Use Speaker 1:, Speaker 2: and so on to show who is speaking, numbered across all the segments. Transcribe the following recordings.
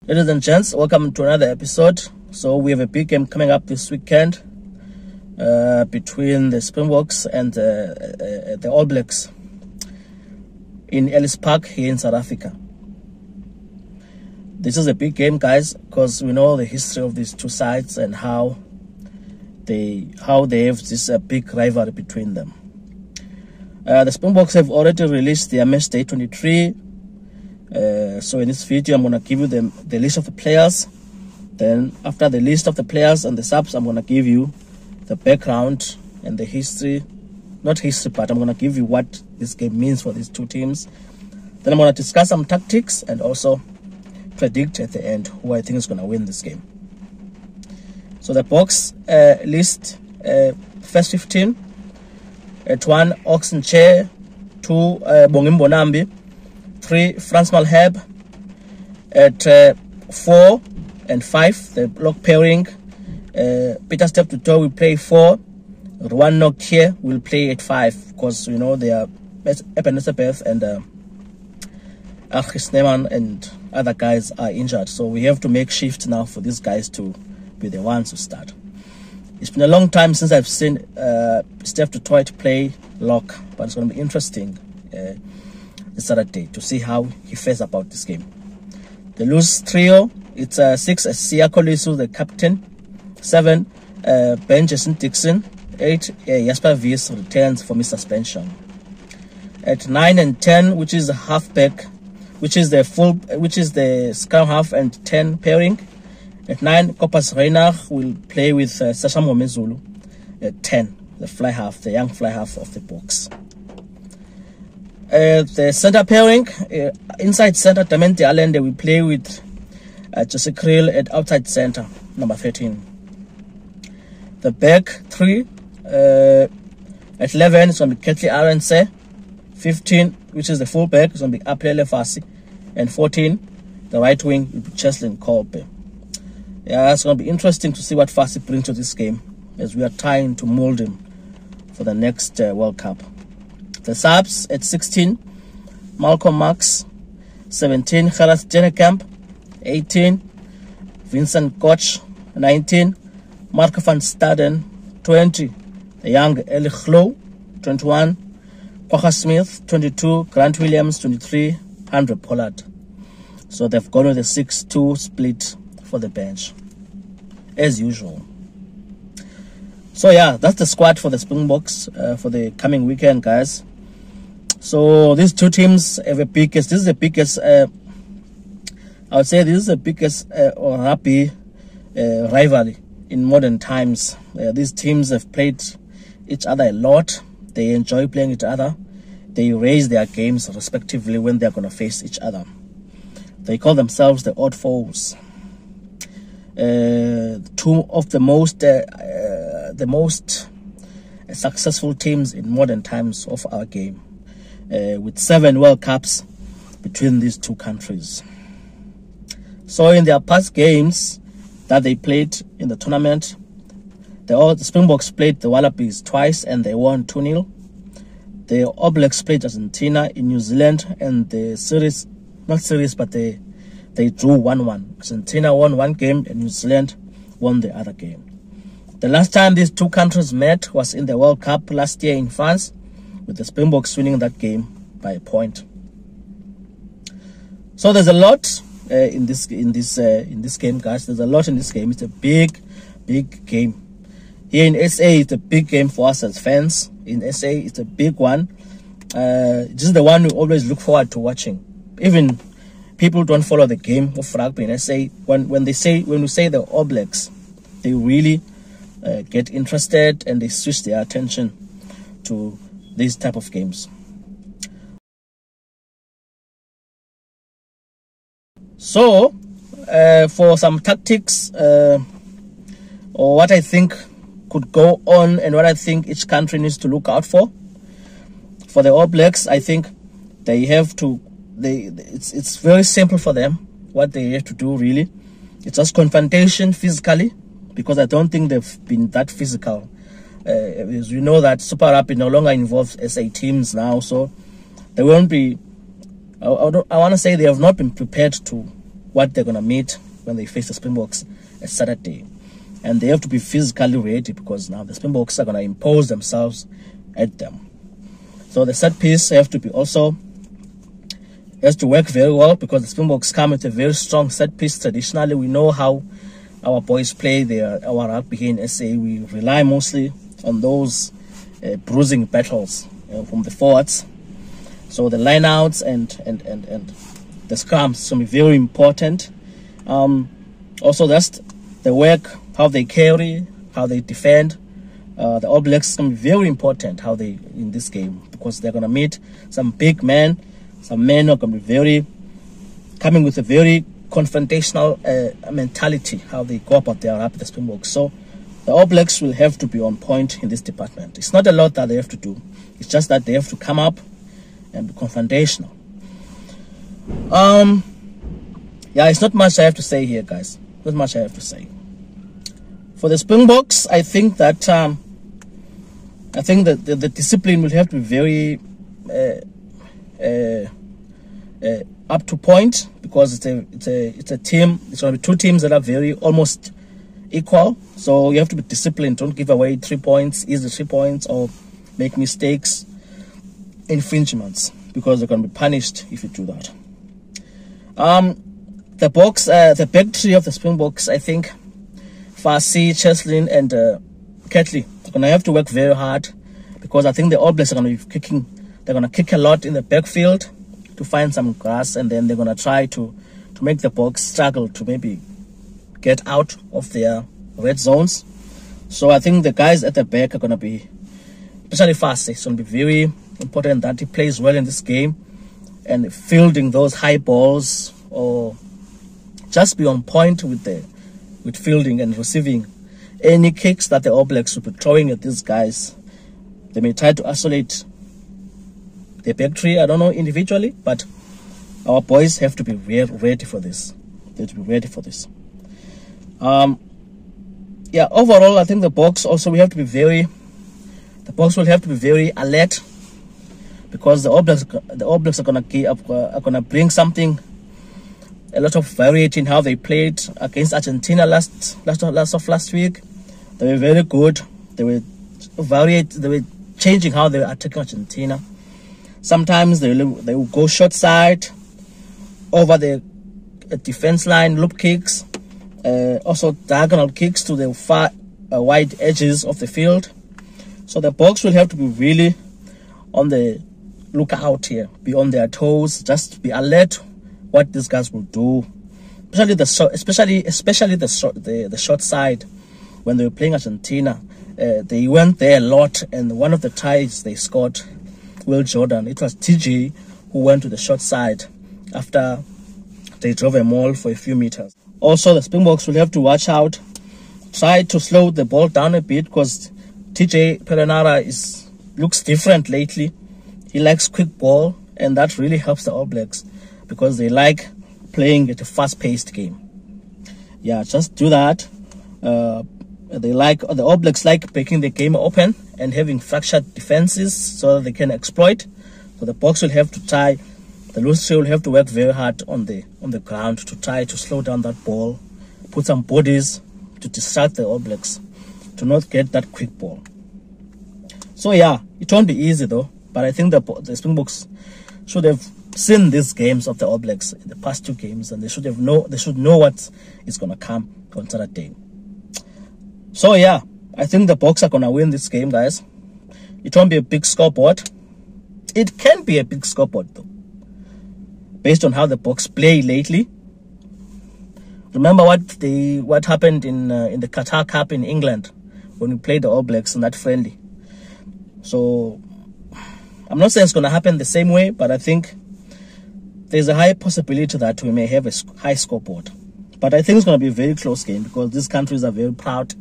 Speaker 1: Ladies and gents, welcome to another episode. So we have a big game coming up this weekend between the Springboks and the All Blacks in Ellis Park here in South Africa. This is a big game, guys, because we know the history of these two sides and how they have this big rivalry between them. The Springboks have already released their match day 23. So in this video, I'm going to give you the list of the players. Then after the list of the players and the subs, I'm going to give you the background and the history. Not history, but I'm going to give you what this game means for these two teams. Then I'm going to discuss some tactics and also predict at the end who I think is going to win this game. So the box list, first 15. At 1, Oxen Chair. 2, Bongim Bonambi. 3, Frans Malherbe. At 4 and 5, the block pairing. Peter Step to Toe will play 4. Ruan Nokia will play at 5 because you know they are Ebenezer and Achis Neyman and other guys are injured. So we have to make shift now for these guys to be the ones to start. It's been a long time since I've seen Steph to try to play lock, but it's going to be interesting this Saturday to see how he fares about this game. The loose trio, it's 6, Siya Kolisu, the captain. 7, Ben Jason Dixon. 8, Jasper Wies returns for his suspension. At 9 and 10, which is the halfback, which is the scrum half and 10 pairing. At 9, Kopas Reinach will play with Sasha Momezulu. At 10, the fly half, the young fly half of the box. The center pairing, inside center, Damente Allende will play with Jesse Krill at outside center, number 13. The back 3, at 11, it's going to be Ketley Arendse. 15, which is the full back, it's going to be Apele Fasi. And 14, the right wing will be Cheslin Kolbe. Yeah, it's going to be interesting to see what Fasi brings to this game as we are trying to mold him for the next World Cup. The subs at 16, Malcolm Marx. 17, Gerard Dennekamp. 18, Vincent Koch. 19, Marco van Staden. 20, the young Eli Glo. 21, Quagga Smith. 22, Grant Williams. 23, Andre Pollard. So they've gone with a 6-2 split for the bench, as usual. So yeah, that's the squad for the Springboks for the coming weekend, guys. So these two teams have a biggest. This is the biggest. I would say this is the biggest rugby rivalry in modern times. These teams have played each other a lot. They enjoy playing each other. They raise their games respectively when they are going to face each other. They call themselves the odd foes. Two of the most successful teams in modern times of our game, with 7 World Cups between these two countries. So in their past games that they played in the tournament, the Springboks played the Wallabies twice and they won 2-0. The All Blacks played Argentina in New Zealand and the series, not series, but they drew 1-1. Argentina won 1 game and New Zealand won the other game. The last time these two countries met was in the World Cup last year in France, with the Springboks winning that game by a point. So there's a lot in this game, guys. There's a lot in this game. It's a big game. Here in SA, it's a big game for us as fans. In SA, it's a big one. This is the one we always look forward to watching. Even people don't follow the game of rugby in SA. When we say the All Blacks, they really get interested and they switch their attention to these type of games. So for some tactics or what I think could go on and what I think each country needs to look out for the All Blacks, I think they have to it's very simple for them what they have to do. Really, it's just confrontation physically, because I don't think they've been that physical. As we know that Super Rugby no longer involves SA teams now, so they won't be I want to say they have not been prepared to what they're going to meet when they face the Springboks at Saturday. And they have to be physically ready because now the Springboks are going to impose themselves at them. So the set piece has to work very well because the Springboks come with a very strong set piece. Traditionally, we know how our boys play our rugby here in SA. We rely mostly on those bruising battles from the forwards. So the lineouts and the scrums will be very important. Also, that's the work, how they carry, how they defend. The All Blacks is going to be very important how they in this game because they're going to meet some big men. Some men are going to be coming with a very confrontational mentality, how they go about their rugby, the Springboks. So the All Blacks will have to be on point in this department. It's not a lot that they have to do. It's just that they have to come up and be confrontational. Yeah, it's not much I have to say here, guys. Not much I have to say. For the Springboks, I think that the discipline will have to be very up to point because it's a team. It's going to be two teams that are very almost equal. So you have to be disciplined. Don't give away 3 points, easy 3 points, or make mistakes, infringements, because you're going to be punished if you do that. The back three of the Springboks, I think, Farsi, Cheslin, and Ketley are going to have to work very hard because I think the All Blacks are going to be kicking. They're going to kick a lot in the backfield to find some grass, and then they're going to try to make the Boks struggle to maybe get out of their red zones. So I think the guys at the back are going to be, especially Farsi, it's going to be very important that he plays well in this game and fielding those high balls, or just be on point with fielding and receiving any kicks that the All Blacks will be throwing at these guys. They may try to isolate the back three, I don't know individually, but our boys have to be ready for this. They have to be ready for this. Yeah, overall, I think the Boks also will have to be very alert because the All Blacks are gonna bring something, a lot of variety in how they played against Argentina last week. They were very good. They were changing how they were attacking Argentina. Sometimes they will go short side over the defense line, loop kicks, also diagonal kicks to the far wide edges of the field. So the Boks will have to be really on the lookout here, be on their toes, just be alert what these guys will do, especially the short side. When they were playing Argentina, they went there a lot, and one of the tries they scored, Will Jordan, it was TJ who went to the short side after they drove a maul for a few meters. Also, the Springboks will have to watch out, try to slow the ball down a bit because TJ Perenara looks different lately. He likes quick ball, and that really helps the All Blacks because they like playing at a fast-paced game. Yeah, just do that. The All Blacks like breaking the game open and having fractured defenses so that they can exploit. So the Boks will have to try. The loose three will have to work very hard on the ground to try to slow down that ball, put some bodies to distract the All Blacks to not get that quick ball. So yeah, it won't be easy though. But I think the Springboks should have seen these games of the All Blacks in the past 2 games, and they should know what is gonna come on Saturday. So yeah, I think the Boks are gonna win this game, guys. It won't be a big scoreboard. It can be a big scoreboard though, based on how the Boks play lately. Remember what happened in the Qatar Cup in England when we played the All Blacks in that friendly. So I'm not saying it's going to happen the same way, but I think there's a high possibility that we may have a high scoreboard. But I think it's going to be a very close game because these countries are very proud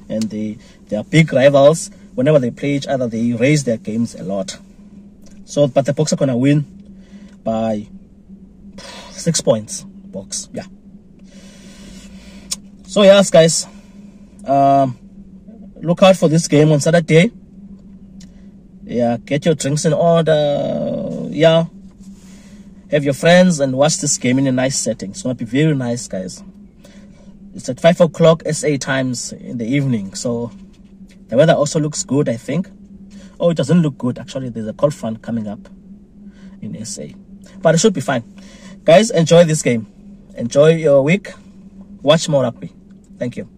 Speaker 1: and they are big rivals. Whenever they play each other, they raise their games a lot. So, but the Boks are going to win by 6 points. Boks, yeah. So yes, guys, look out for this game on Saturday. Yeah, get your drinks in order. Yeah, Have your friends and watch this game in a nice setting. It's going to be very nice, guys. It's at 5 o'clock SA times in the evening. So the weather also looks good, I think. Oh, it doesn't look good. Actually, there's a cold front coming up in SA. But it should be fine. Guys, enjoy this game. Enjoy your week. Watch more rugby. Thank you.